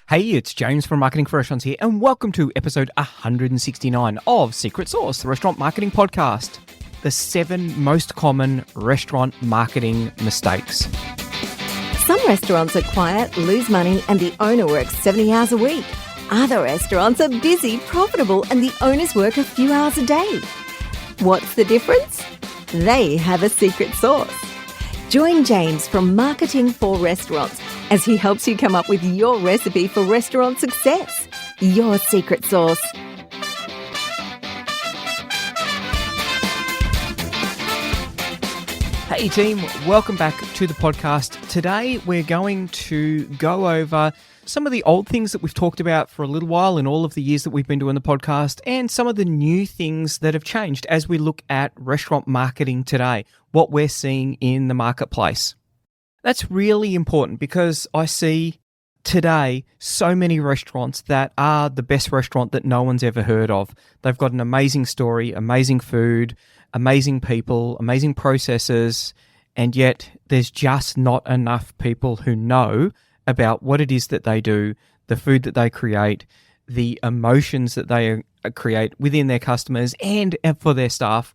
Hey, it's James from Marketing for Restaurants here, and welcome to episode 169 of Secret Sauce, the restaurant marketing podcast. The 7 most common restaurant marketing mistakes. Some restaurants are quiet, lose money, and the owner works 70 hours a week. Other restaurants are busy, profitable, and the owners work a few hours a day. What's the difference? They have a secret sauce. Join James from Marketing for Restaurants as he helps you come up with your recipe for restaurant success. Your secret sauce. Hey team, welcome back to the podcast. Today we're going to go over some of the old things that we've talked about for a little while in all of the years that we've been doing the podcast, and some of the new things that have changed as we look at restaurant marketing today, what we're seeing in the marketplace. That's really important because I see today so many restaurants that are the best restaurant that no one's ever heard of. They've got an amazing story, amazing food, amazing people, amazing processes, and yet there's just not enough people who know about what it is that they do, the food that they create, the emotions that they create within their customers and for their staff.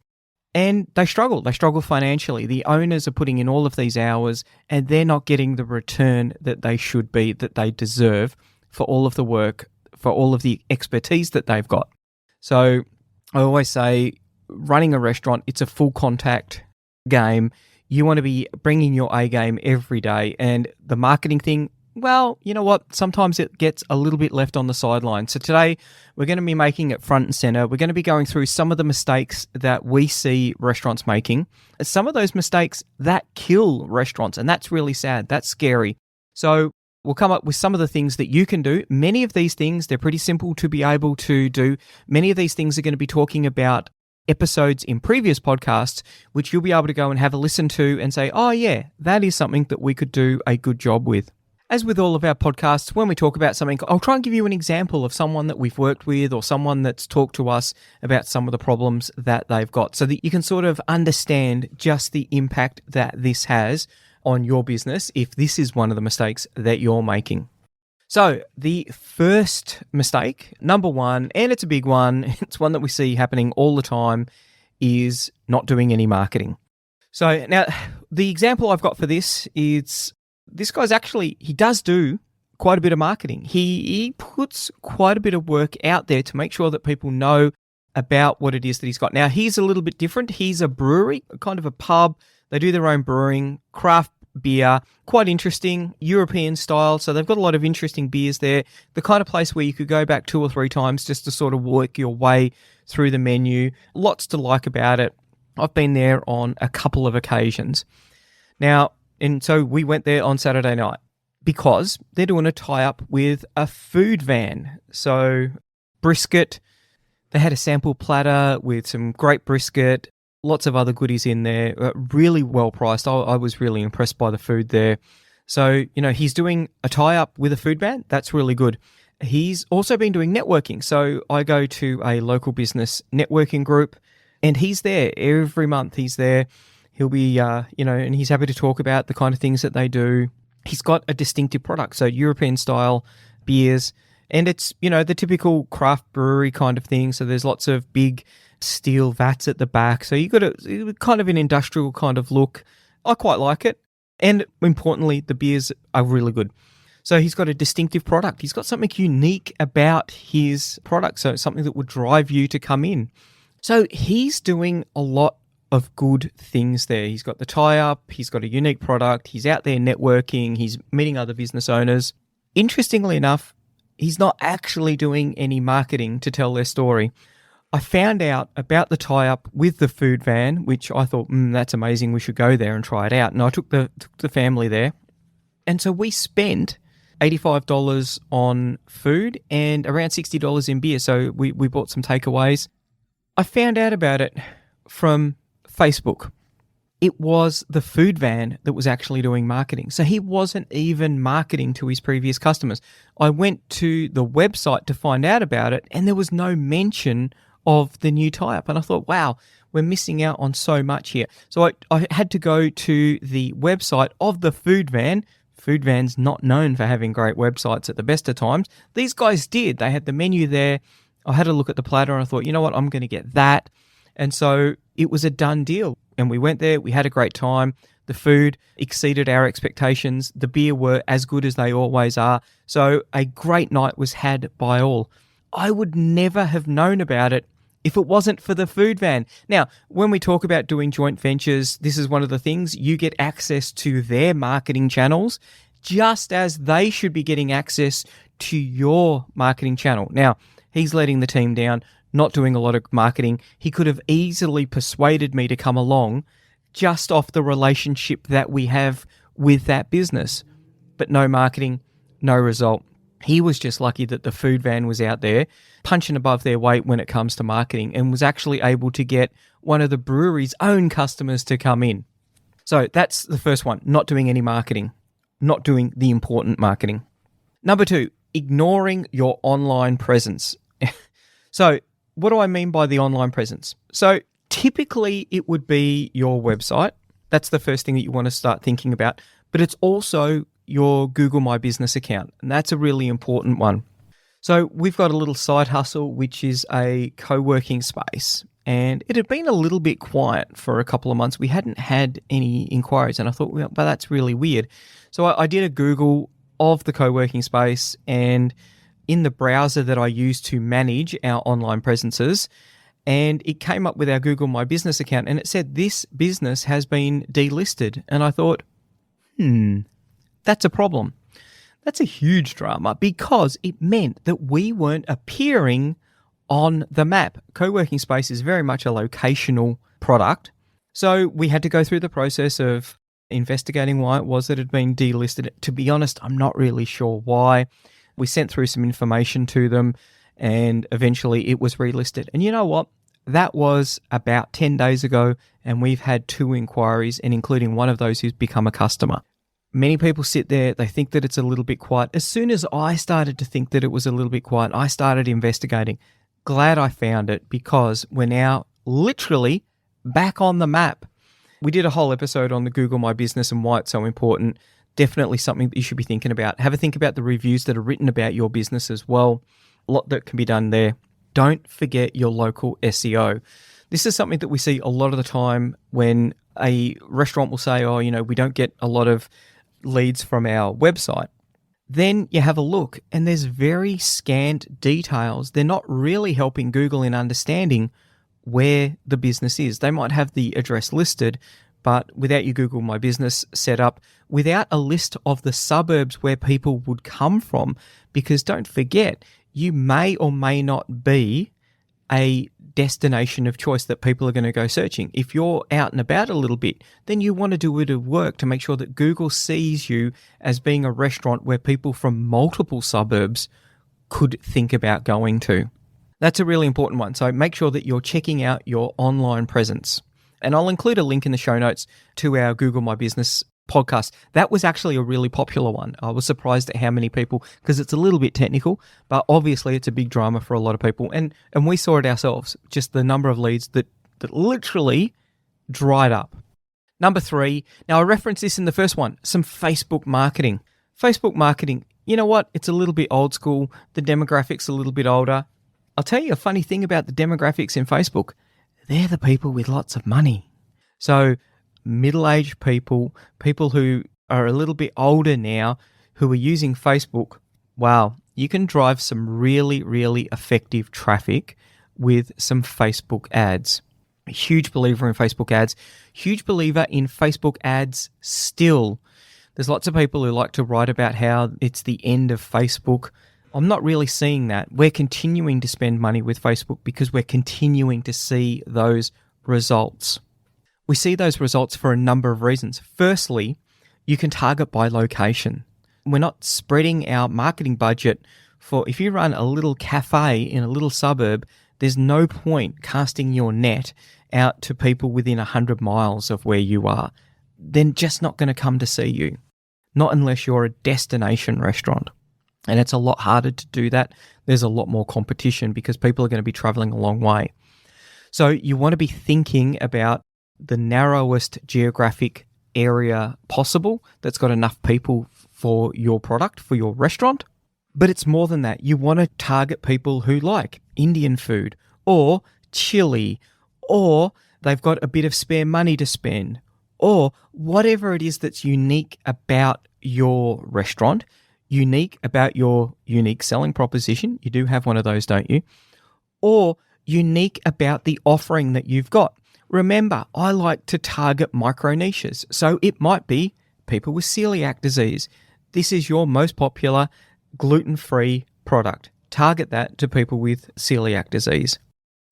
And they struggle. They struggle financially. The owners are putting in all of these hours and they're not getting the return that they should be, that they deserve for all of the work, for all of the expertise that they've got. So I always say, running a restaurant, it's a full contact game. You want to be bringing your A game every day. And the marketing thing, well, you know what? Sometimes it gets a little bit left on the sideline. So today we're going to be making it front and center. We're going to be going through some of the mistakes that we see restaurants making. Some of those mistakes that kill restaurants, and that's really sad. That's scary. So we'll come up with some of the things that you can do. Many of these things, they're pretty simple to be able to do. Many of these things are going to be talking about episodes in previous podcasts, which you'll be able to go and have a listen to and say, oh yeah, that is something that we could do a good job with. As with all of our podcasts, when we talk about something, I'll try and give you an example of someone that we've worked with or someone that's talked to us about some of the problems that they've got so that you can sort of understand just the impact that this has on your business if this is one of the mistakes that you're making. So the first mistake, number one, and it's a big one, it's one that we see happening all the time, is not doing any marketing. So now the example I've got for this is this guy's actually, he does do quite a bit of marketing. He puts quite a bit of work out there to make sure that people know about what it is that he's got. Now, he's a little bit different. He's a brewery, kind of a pub. They do their own brewing, craft beer, quite interesting, European style. So they've got a lot of interesting beers there. The kind of place where you could go back 2 or 3 times just to sort of work your way through the menu. Lots to like about it. I've been there on a couple of occasions. Now, and so we went there on Saturday night because they're doing a tie-up with a food van. So brisket, they had a sample platter with some great brisket, lots of other goodies in there, really well priced. I was really impressed by the food there. So, you know, he's doing a tie-up with a food van. That's really good. He's also been doing networking. So I go to a local business networking group and he's there every month. He's there. He'll be, and he's happy to talk about the kind of things that they do. He's got a distinctive product, so European style beers, and it's, the typical craft brewery kind of thing. So there's lots of big steel vats at the back. So you got a kind of an industrial kind of look. I quite like it. And importantly, the beers are really good. So he's got a distinctive product. He's got something unique about his product. So it's something that would drive you to come in. So he's doing a lot of good things there. He's got the tie-up, he's got a unique product, he's out there networking, he's meeting other business owners. Interestingly enough, he's not actually doing any marketing to tell their story. I found out about the tie-up with the food van, which I thought, that's amazing, we should go there and try it out. And I took the family there. And so we spent $85 on food and around $60 in beer. So we bought some takeaways. I found out about it from Facebook. It was the food van that was actually doing marketing. So he wasn't even marketing to his previous customers. I went to the website to find out about it and there was no mention of the new tie-up. And I thought, wow, we're missing out on so much here. So I had to go to the website of the food van, Food van's not known for having great websites at the best of times. These guys did. They had the menu there. I had a look at the platter and I thought, you know what, I'm going to get that. And so it was a done deal. And we went there. We had a great time. The food exceeded our expectations. The beer were as good as they always are. So a great night was had by all. I would never have known about it if it wasn't for the food van. Now, when we talk about doing joint ventures, this is one of the things. You get access to their marketing channels just as they should be getting access to your marketing channel. Now, he's letting the team down, not doing a lot of marketing. He could have easily persuaded me to come along just off the relationship that we have with that business. But no marketing, no result. He was just lucky that the food van was out there punching above their weight when it comes to marketing and was actually able to get one of the brewery's own customers to come in. So that's the first one, not doing any marketing, not doing the important marketing. Number 2, ignoring your online presence. So what do I mean by the online presence? So typically it would be your website. That's the first thing that you want to start thinking about, but it's also your Google My Business account, and that's a really important one. So we've got a little side hustle, which is a co-working space, and it had been a little bit quiet for a couple of months. We hadn't had any inquiries, and I thought, well, that's really weird. So I did a Google of the co-working space, and in the browser that I use to manage our online presences, and it came up with our Google My Business account, and it said this business has been delisted. And I thought, that's a problem. That's a huge drama because it meant that we weren't appearing on the map. Co-working space is very much a locational product. So we had to go through the process of investigating why it was that it had been delisted. To be honest, I'm not really sure why. We sent through some information to them and eventually it was relisted. And you know what? That was about 10 days ago and we've had 2 inquiries, and including one of those who's become a customer. Many people sit there, they think that it's a little bit quiet. As soon as I started to think that it was a little bit quiet, I started investigating. Glad I found it because we're now literally back on the map. We did a whole episode on the Google My Business and why it's so important. Definitely something that you should be thinking about. Have a think about the reviews that are written about your business as well. A lot that can be done there. Don't forget your local SEO. This is something that we see a lot of the time when a restaurant will say, oh, we don't get a lot of leads from our website. Then you have a look and there's very scant details. They're not really helping Google in understanding where the business is. They might have the address listed, but without your Google My Business set up, without a list of the suburbs where people would come from, because don't forget, you may or may not be a destination of choice that people are going to go searching. If you're out and about a little bit, then you want to do a bit of work to make sure that Google sees you as being a restaurant where people from multiple suburbs could think about going to. That's a really important one. So make sure that you're checking out your online presence. And I'll include a link in the show notes to our Google My Business podcast. That was actually a really popular one. I was surprised at how many people, because it's a little bit technical, but obviously it's a big drama for a lot of people. And we saw it ourselves, just the number of leads that literally dried up. Number 3, now I referenced this in the first one, some Facebook marketing. Facebook marketing, you know what? It's a little bit old school. The demographics a little bit older. I'll tell you a funny thing about the demographics in Facebook. They're the people with lots of money. So middle-aged people, people who are a little bit older now, who are using Facebook, wow, you can drive some really, really effective traffic with some Facebook ads. A huge believer in Facebook ads. Huge believer in Facebook ads still. There's lots of people who like to write about how it's the end of Facebook. I'm not really seeing that. We're continuing to spend money with Facebook because we're continuing to see those results. We see those results for a number of reasons. Firstly, you can target by location. We're not spreading our marketing budget for, if you run a little cafe in a little suburb, there's no point casting your net out to people within 100 miles of where you are. They're just not going to come to see you. Not unless you're a destination restaurant. And it's a lot harder to do that. There's a lot more competition because people are going to be traveling a long way. So you want to be thinking about the narrowest geographic area possible that's got enough people for your product, for your restaurant. But it's more than that. You want to target people who like Indian food or chili, or they've got a bit of spare money to spend, or whatever it is that's unique about your restaurant, unique about your unique selling proposition. You do have one of those, don't you? Or unique about the offering that you've got. Remember, I like to target micro niches. So it might be people with celiac disease. This is your most popular gluten-free product. Target that to people with celiac disease.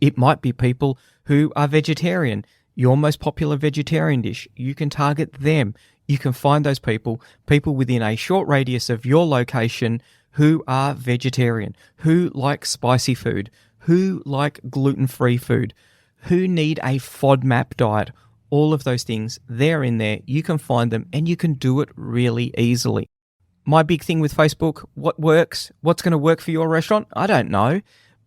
It might be people who are vegetarian. Your most popular vegetarian dish, you can target them. You can find those people within a short radius of your location who are vegetarian, who like spicy food, who like gluten-free food, who need a FODMAP diet. All of those things, they're in there. You can find them and you can do it really easily. My big thing with Facebook, what works? What's going to work for your restaurant? I don't know.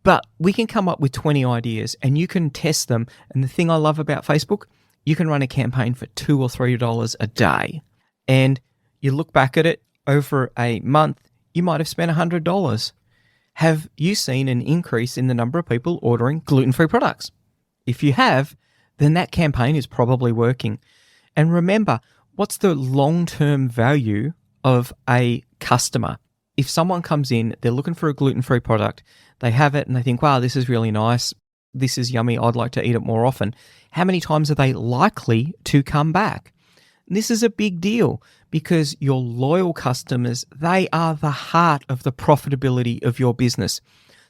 But we can come up with 20 ideas and you can test them. And the thing I love about Facebook, you can run a campaign for $2 or $3 a day. And you look back at it over a month, you might have spent $100. Have you seen an increase in the number of people ordering gluten-free products? If you have, then that campaign is probably working. And remember, what's the long-term value of a customer? If someone comes in, they're looking for a gluten-free product, they have it and they think, wow, this is really nice, this is yummy, I'd like to eat it more often. How many times are they likely to come back? This is a big deal because your loyal customers, they are the heart of the profitability of your business.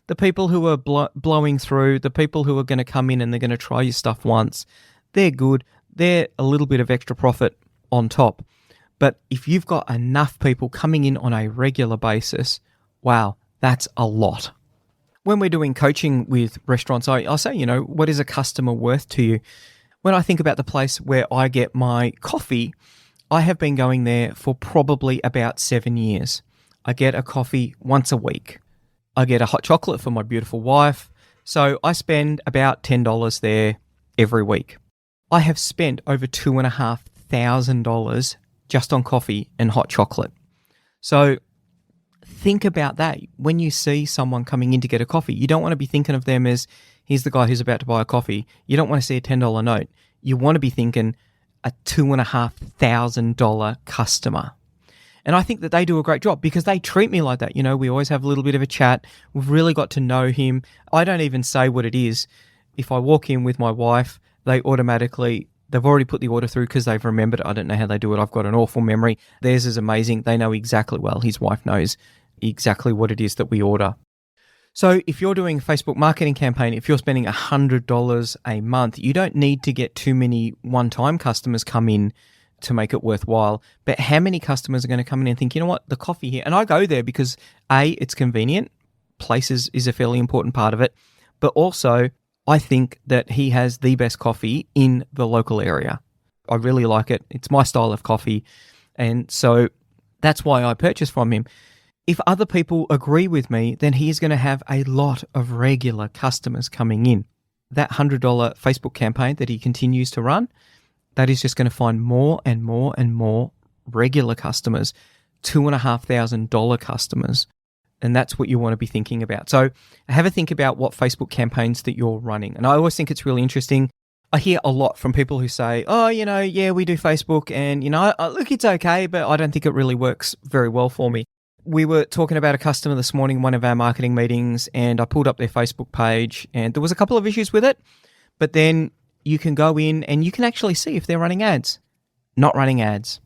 The people who are blowing through, the people who are going to come in and they're going to try your stuff once, they're good. They're a little bit of extra profit on top. But if you've got enough people coming in on a regular basis, wow, that's a lot. When we're doing coaching with restaurants, I'll say, what is a customer worth to you? When I think about the place where I get my coffee, I have been going there for probably about 7 years. I get a coffee once a week. I get a hot chocolate for my beautiful wife. So I spend about $10 there every week. I have spent over $2,500 just on coffee and hot chocolate. So think about that. When you see someone coming in to get a coffee, you don't want to be thinking of them as, here's the guy who's about to buy a coffee. You don't want to see a $10 note. You want to be thinking a $2,500 customer. And I think that they do a great job because they treat me like that. We always have a little bit of a chat. We've really got to know him. I don't even say what it is. If I walk in with my wife, they've already put the order through because they've remembered it. I don't know how they do it. I've got an awful memory. Theirs is amazing. They know exactly, his wife knows exactly what it is that we order. So if you're doing a Facebook marketing campaign, if you're spending $100 a month, you don't need to get too many one-time customers come in to make it worthwhile. But how many customers are going to come in and think, the coffee here, and I go there because A, it's convenient. Places is a fairly important part of it. But also, I think that he has the best coffee in the local area. I really like it. It's my style of coffee. And so that's why I purchase from him. If other people agree with me, then he's going to have a lot of regular customers coming in. That $100 Facebook campaign that he continues to run, that is just going to find more and more and more regular customers, $2,500 customers. And that's what you want to be thinking about. So have a think about what Facebook campaigns that you're running. And I always think it's really interesting. I hear a lot from people who say, we do Facebook and, look, it's okay, but I don't think it really works very well for me. We were talking about a customer this morning in one of our marketing meetings, and I pulled up their Facebook page and there was a couple of issues with it, but then you can go in and you can actually see if they're running ads. Not running ads.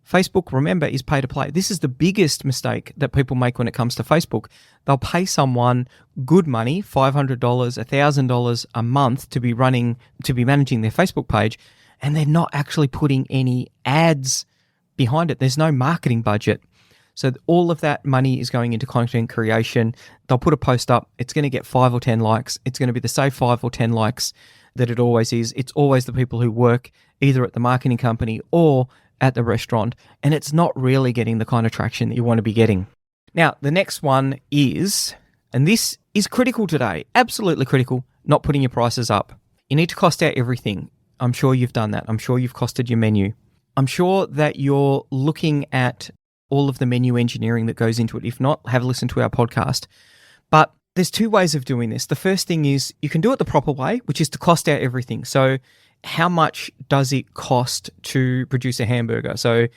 Facebook, remember, is pay to play. This is the biggest mistake that people make when it comes to Facebook. They'll pay someone good money, $500, $1,000 a month to be managing their Facebook page, and they're not actually putting any ads behind it. There's no marketing budget. So all of that money is going into content creation. They'll put a post up. It's going to get 5 or 10 likes. It's going to be the same 5 or 10 likes that it always is. It's always the people who work either at the marketing company or at the restaurant, and it's not really getting the kind of traction that you want to be getting. Now, the next one is, and this is critical today, absolutely critical, not putting your prices up. You need to cost out everything. I'm sure you've done that. I'm sure you've costed your menu. I'm sure that you're looking at all of the menu engineering that goes into it. If not, have a listen to our podcast. But there's two ways of doing this. The first thing is you can do it the proper way, which is to cost out everything. So how much does it cost to produce a hamburger? So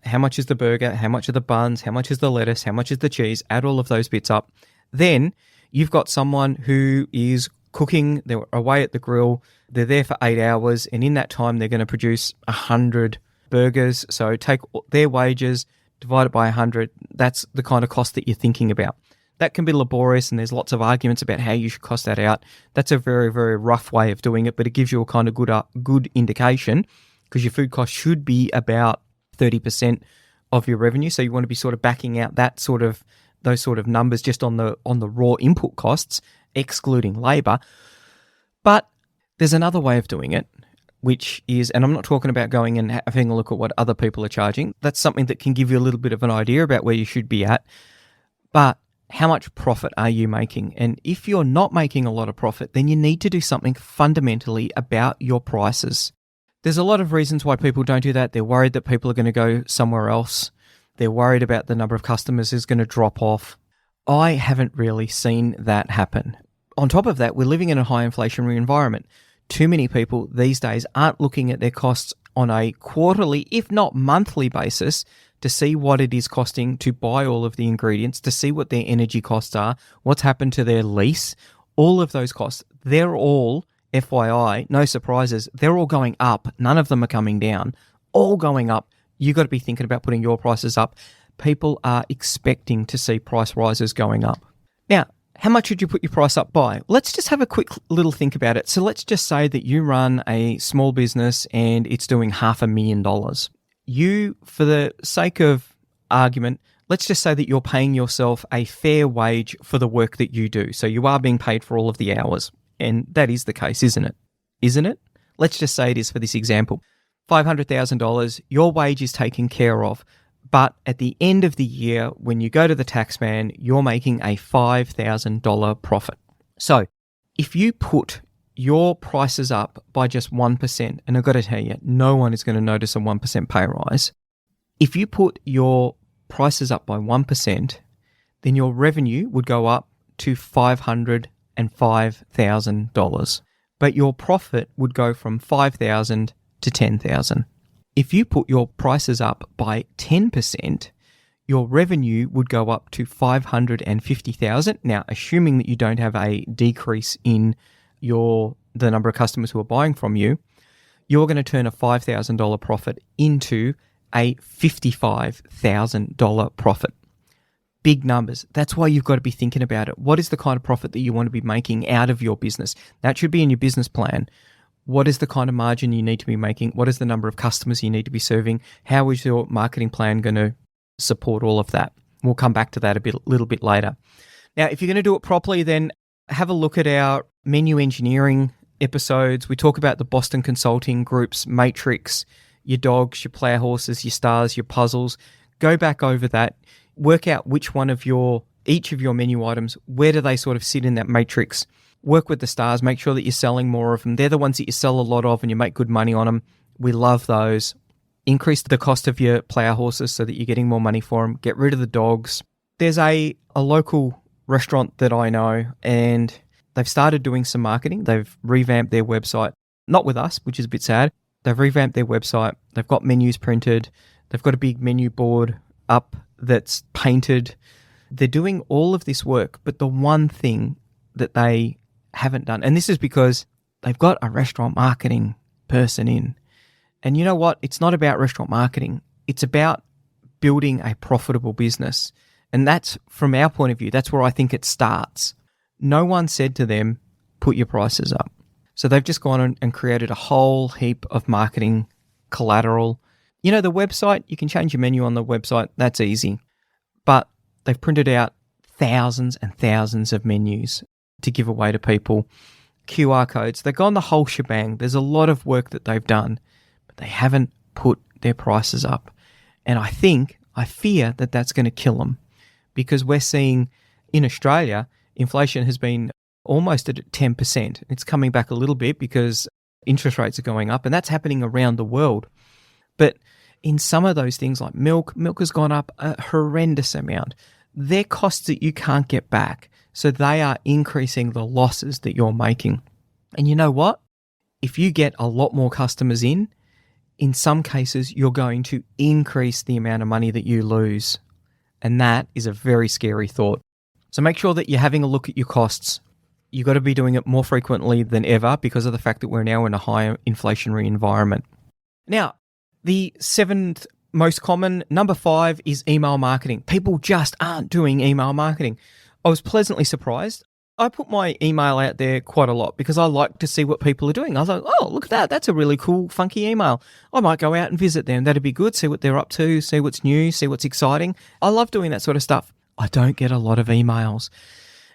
how much is the burger? How much are the buns? How much is the lettuce? How much is the cheese? Add all of those bits up. Then you've got someone who is cooking. They're away at the grill. They're there for 8 hours. And in that time, they're going to produce 100 burgers. So take their wages, divide it by 100. That's the kind of cost that you're thinking about. That can be laborious, and there's lots of arguments about how you should cost that out. That's a very, very rough way of doing it, but it gives you a kind of good indication, because your food cost should be about 30% of your revenue. So you want to be sort of backing out those sort of numbers just on the raw input costs, excluding labor. But there's another way of doing it, which is, and I'm not talking about going and having a look at what other people are charging. That's something that can give you a little bit of an idea about where you should be at. But how much profit are you making? And if you're not making a lot of profit, then you need to do something fundamentally about your prices. There's a lot of reasons why people don't do that. They're worried that people are going to go somewhere else. They're worried about the number of customers is going to drop off. I haven't really seen that happen. On top of that, we're living in a high inflationary environment. Too many people these days aren't looking at their costs on a quarterly, if not monthly basis, to see what it is costing to buy all of the ingredients, to see what their energy costs are, what's happened to their lease, all of those costs. They're all, FYI, no surprises, they're all going up. None of them are coming down, all going up. You've got to be thinking about putting your prices up. People are expecting to see price rises going up. Now, how much should you put your price up by? Let's just have a quick little think about it. So let's just say that you run a small business and it's doing $500,000. You, for the sake of argument, let's just say that you're paying yourself a fair wage for the work that you do. So you are being paid for all of the hours. And that is the case, isn't it? Isn't it? Let's just say it is for this example. $500,000, your wage is taken care of. But at the end of the year, when you go to the tax man, you're making a $5,000 profit. So if you put your prices up by just 1%, and I've got to tell you, no one is going to notice a 1% pay rise. If you put your prices up by 1%, then your revenue would go up to $505,000. But your profit would go from $5,000 to $10,000. If you put your prices up by 10%, your revenue would go up to $550,000. Now, assuming that you don't have a decrease in the number of customers who are buying from you, you're going to turn a $5,000 profit into a $55,000 profit. Big numbers. That's why you've got to be thinking about it. What is the kind of profit that you want to be making out of your business? That should be in your business plan. What is the kind of margin you need to be making? What is the number of customers you need to be serving? How is your marketing plan going to support all of that? We'll come back to that a little bit later. Now, if you're going to do it properly, then have a look at our menu engineering episodes. We talk about the Boston Consulting Group's matrix, your dogs, your plow horses, your stars, your puzzles. Go back over that. Work out which one of each of your menu items, where do they sort of sit in that matrix? Work with the stars. Make sure that you're selling more of them. They're the ones that you sell a lot of and you make good money on them. We love those. Increase the cost of your plow horses so that you're getting more money for them. Get rid of the dogs. There's a local restaurant that I know, and they've started doing some marketing. They've revamped their website. Not with us, which is a bit sad. They've revamped their website. They've got menus printed. They've got a big menu board up that's painted. They're doing all of this work, but the one thing that they haven't done, and this is because they've got a restaurant marketing person in. And you know what? It's not about restaurant marketing. It's about building a profitable business. And that's, from our point of view, that's where I think it starts. No one said to them, put your prices up. So they've just gone and created a whole heap of marketing collateral. You know, the website, you can change your menu on the website. That's easy. But they've printed out thousands and thousands of menus to give away to people. QR codes. They've gone the whole shebang. There's a lot of work that they've done, but they haven't put their prices up. And I fear that that's going to kill them, because we're seeing in Australia, inflation has been almost at 10%. It's coming back a little bit because interest rates are going up, and that's happening around the world. But in some of those things like milk has gone up a horrendous amount. They're costs that you can't get back. So they are increasing the losses that you're making. And you know what? If you get a lot more customers in some cases, you're going to increase the amount of money that you lose. And that is a very scary thought. So make sure that you're having a look at your costs. You've got to be doing it more frequently than ever because of the fact that we're now in a higher inflationary environment. Now, the seventh most common, number 5, is email marketing. People just aren't doing email marketing. I was pleasantly surprised. I put my email out there quite a lot because I like to see what people are doing. I was like, oh, look at that. That's a really cool, funky email. I might go out and visit them. That'd be good. See what they're up to, see what's new, see what's exciting. I love doing that sort of stuff. I don't get a lot of emails.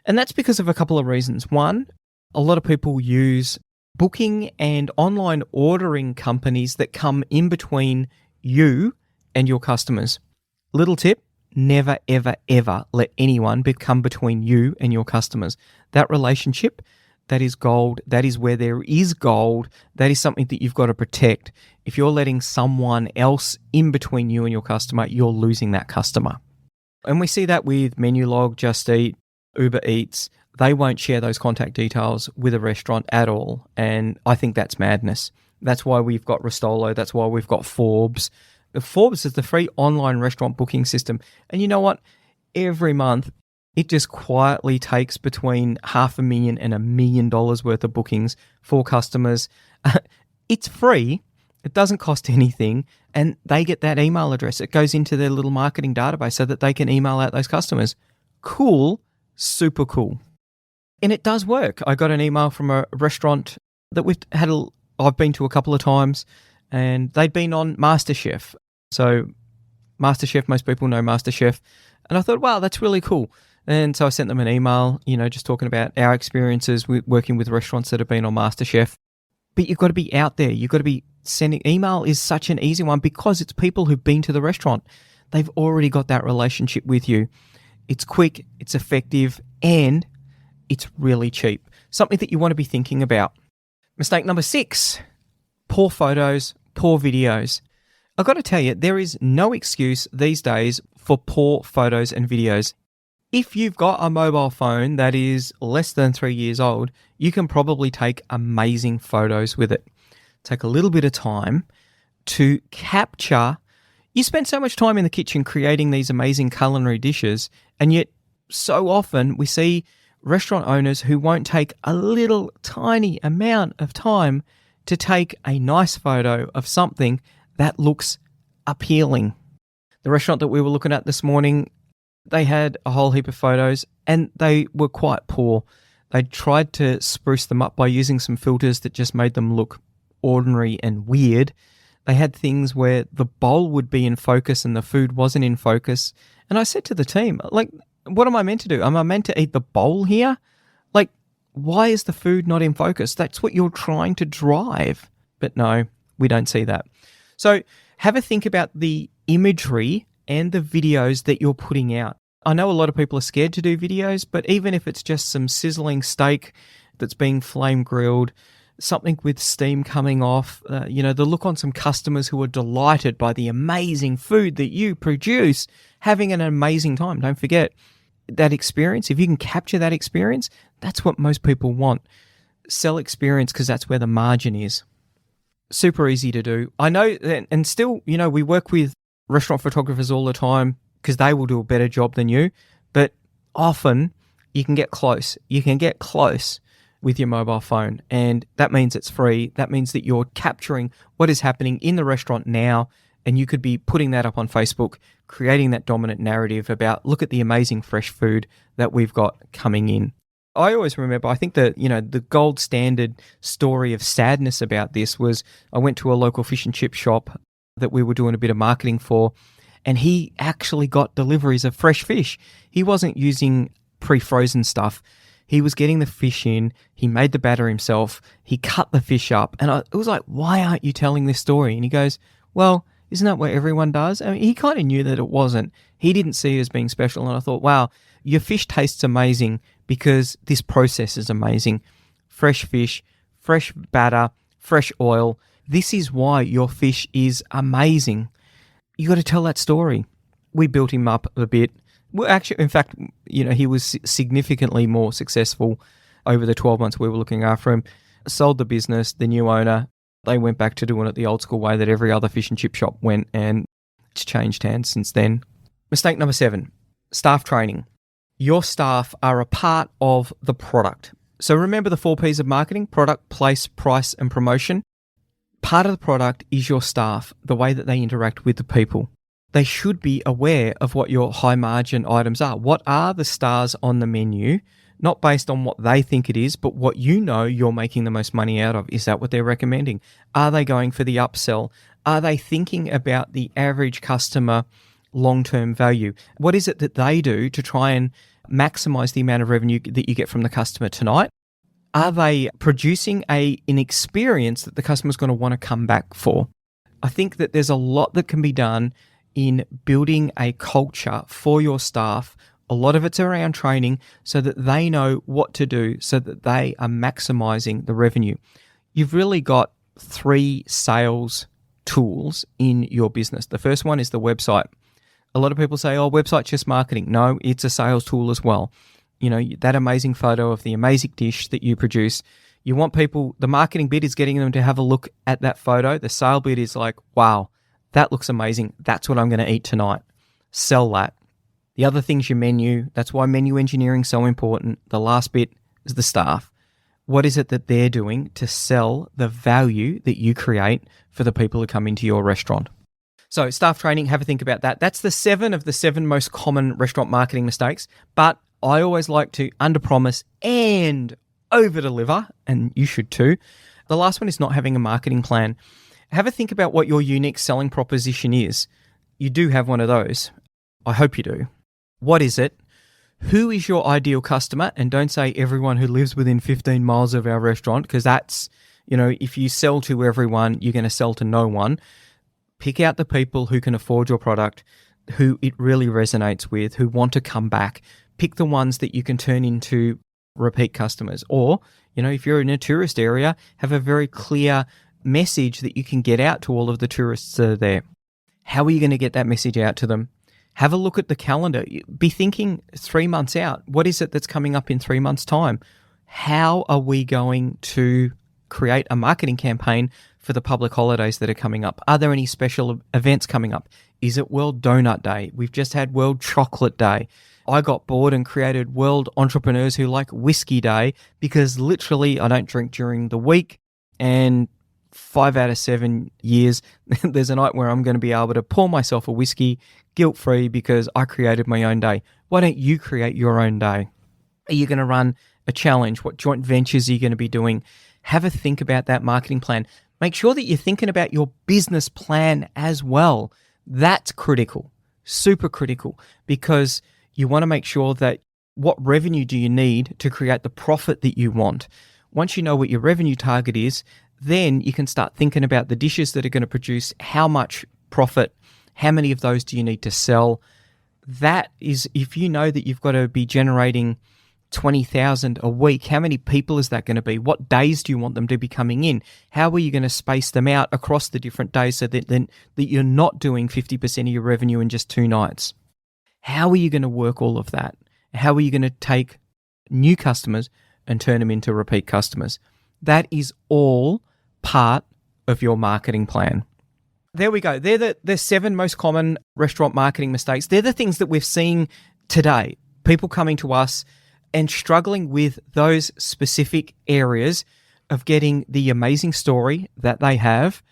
And that's because of a couple of reasons. One, a lot of people use booking and online ordering companies that come in between you and your customers. Little tip. Never, ever, ever let anyone come between you and your customers. That relationship, that is gold. That is where there is gold. That is something that you've got to protect. If you're letting someone else in between you and your customer, you're losing that customer. And we see that with Menulog, Just Eat, Uber Eats. They won't share those contact details with a restaurant at all. And I think that's madness. That's why we've got Restolo. That's why we've got Forbes. Forbes is the free online restaurant booking system. And you know what? Every month, it just quietly takes between $500,000 and $1 million worth of bookings for customers. It's free. It doesn't cost anything. And they get that email address. It goes into their little marketing database so that they can email out those customers. Cool. Super cool. And it does work. I got an email from a restaurant that I've been to a couple of times. And they'd been on MasterChef. So MasterChef, most people know MasterChef. And I thought, wow, that's really cool. And so I sent them an email, just talking about our experiences with working with restaurants that have been on MasterChef. But you've got to be out there. You've got to be sending. Email is such an easy one because it's people who've been to the restaurant. They've already got that relationship with you. It's quick, it's effective, and it's really cheap. Something that you want to be thinking about. Mistake number 6, poor photos, poor videos. I've got to tell you, there is no excuse these days for poor photos and videos. If you've got a mobile phone that is less than 3 years old, you can probably take amazing photos with it. Take a little bit of time to capture. You spend so much time in the kitchen creating these amazing culinary dishes, and yet so often we see restaurant owners who won't take a little tiny amount of time to take a nice photo of something that looks appealing. The restaurant that we were looking at this morning, they had a whole heap of photos and they were quite poor. They tried to spruce them up by using some filters that just made them look ordinary and weird. They had things where the bowl would be in focus and the food wasn't in focus. And I said to the team, what am I meant to do? Am I meant to eat the bowl here? Why is the food not in focus? That's what you're trying to drive. But no, we don't see that. So have a think about the imagery and the videos that you're putting out. I know a lot of people are scared to do videos, but even if it's just some sizzling steak that's being flame grilled, something with steam coming off, the look on some customers who are delighted by the amazing food that you produce, having an amazing time. Don't forget that experience. If you can capture that experience, that's what most people want. Sell experience because that's where the margin is. Super easy to do. I know, and still, we work with restaurant photographers all the time because they will do a better job than you, but often you can get close. You can get close with your mobile phone, and that means it's free. That means that you're capturing what is happening in the restaurant now, and you could be putting that up on Facebook, creating that dominant narrative about, look at the amazing fresh food that we've got coming in. I always remember, I think that, the gold standard story of sadness about this was I went to a local fish and chip shop that we were doing a bit of marketing for, and he actually got deliveries of fresh fish. He wasn't using pre-frozen stuff. He was getting the fish in, he made the batter himself, he cut the fish up, and it was like, why aren't you telling this story? And he goes, well, isn't that what everyone does? I mean, he kind of knew that it wasn't. He didn't see it as being special, and I thought, wow, your fish tastes amazing because this process is amazing. Fresh fish, fresh batter, fresh oil. This is why your fish is amazing. You got to tell that story. We built him up a bit. Well, actually, in fact, he was significantly more successful over the 12 months we were looking after him. Sold the business, the new owner, they went back to doing it the old school way that every other fish and chip shop went, and it's changed hands since then. Mistake number 7, staff training. Your staff are a part of the product. So remember the 4 Ps of marketing: product, place, price, and promotion. Part of the product is your staff, the way that they interact with the people. They should be aware of what your high margin items are. What are the stars on the menu? Not based on what they think it is, but what you're making the most money out of. Is that what they're recommending? Are they going for the upsell? Are they thinking about the average customer long-term value? What is it that they do to try and maximize the amount of revenue that you get from the customer tonight? Are they producing an experience that the customer's going to want to come back for? I think that there's a lot that can be done in building a culture for your staff. A lot of it's around training so that they know what to do so that they are maximizing the revenue. You've really got 3 sales tools in your business. The first one is the website. A lot of people say, website's just marketing. No, it's a sales tool as well. That amazing photo of the amazing dish that you produce. You want people, the marketing bit is getting them to have a look at that photo. The sale bit is like, wow, that looks amazing. That's what I'm going to eat tonight. Sell that. The other thing's your menu. That's why menu engineering is so important. The last bit is the staff. What is it that they're doing to sell the value that you create for the people who come into your restaurant? So staff training, have a think about that. That's the 7 of the 7 most common restaurant marketing mistakes. But I always like to underpromise and overdeliver, and you should too. The last one is not having a marketing plan. Have a think about what your unique selling proposition is. You do have one of those. I hope you do. What is it? Who is your ideal customer? And don't say everyone who lives within 15 miles of our restaurant, because that's, if you sell to everyone, you're going to sell to no one. Pick out the people who can afford your product, who it really resonates with, who want to come back. Pick the ones that you can turn into repeat customers. Or, if you're in a tourist area, have a very clear message that you can get out to all of the tourists that are there. How are you going to get that message out to them? Have a look at the calendar. Be thinking 3 months out. What is it that's coming up in 3 months' time? How are we going to create a marketing campaign for the public holidays that are coming up? Are there any special events coming up? Is it World Donut Day? We've just had World Chocolate Day. I got bored and created World Entrepreneurs Who Like Whiskey Day because literally I don't drink during the week, and 5 out of 7 years, there's a night where I'm going to be able to pour myself a whiskey guilt-free because I created my own day. Why don't you create your own day? Are you going to run a challenge? What joint ventures are you going to be doing? Have a think about that marketing plan. Make sure that you're thinking about your business plan as well. That's critical, super critical, because you want to make sure that what revenue do you need to create the profit that you want. Once you know what your revenue target is, then you can start thinking about the dishes that are going to produce how much profit, how many of those do you need to sell. That is, if you know that you've got to be generating 20,000 a week, how many people is that going to be? What days do you want them to be coming in? How are you going to space them out across the different days so that you're not doing 50% of your revenue in just 2 nights? How are you going to work all of that? How are you going to take new customers and turn them into repeat customers? That is all part of your marketing plan. There we go. They're the 7 most common restaurant marketing mistakes. They're the things that we're seeing today. People coming to us and struggling with those specific areas of getting the amazing story that they have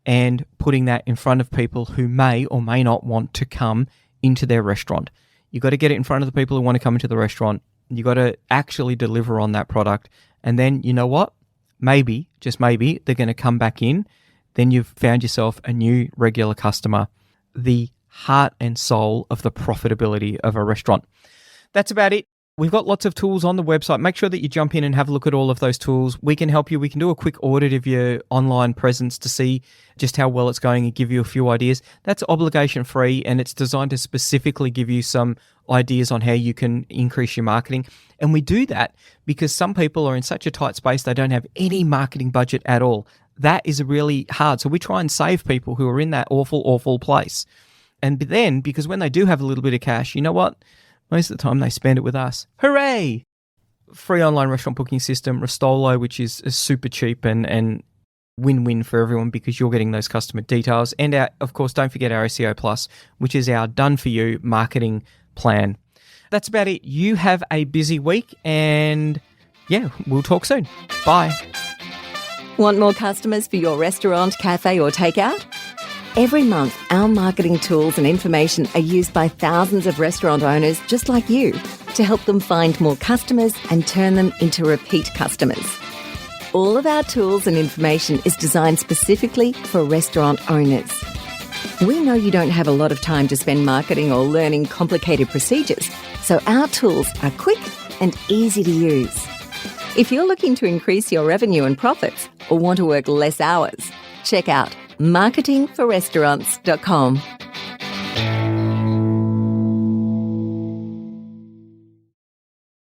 and putting that in front of people who may or may not want to come into their restaurant. You got to get it in front of the people who want to come into the restaurant. You got to actually deliver on that product. And then, you know what? Maybe, just maybe, they're going to come back in. Then you've found yourself a new regular customer, the heart and soul of the profitability of a restaurant. That's about it. We've got lots of tools on the website. Make sure that you jump in and have a look at all of those tools. We can help you. We can do a quick audit of your online presence to see just how well it's going and give you a few ideas. That's obligation free, and it's designed to specifically give you some ideas on how you can increase your marketing. And we do that because some people are in such a tight space they don't have any marketing budget at all. that is really hard. So we try and save people who are in that awful, awful place. And then, because when they do have a little bit of cash, you know what? Most of the time they spend it with us. Hooray! Free online restaurant booking system, Restolo, which is super cheap and win-win for everyone because you're getting those customer details. And of course, don't forget our SEO Plus, which is our done-for-you marketing plan. That's about it. You have a busy week, and yeah, we'll talk soon. Bye. Want more customers for your restaurant, cafe or takeout? Every month, our marketing tools and information are used by thousands of restaurant owners just like you to help them find more customers and turn them into repeat customers. All of our tools and information is designed specifically for restaurant owners. We know you don't have a lot of time to spend marketing or learning complicated procedures, so our tools are quick and easy to use. If you're looking to increase your revenue and profits or want to work less hours, check out marketingforrestaurants.com.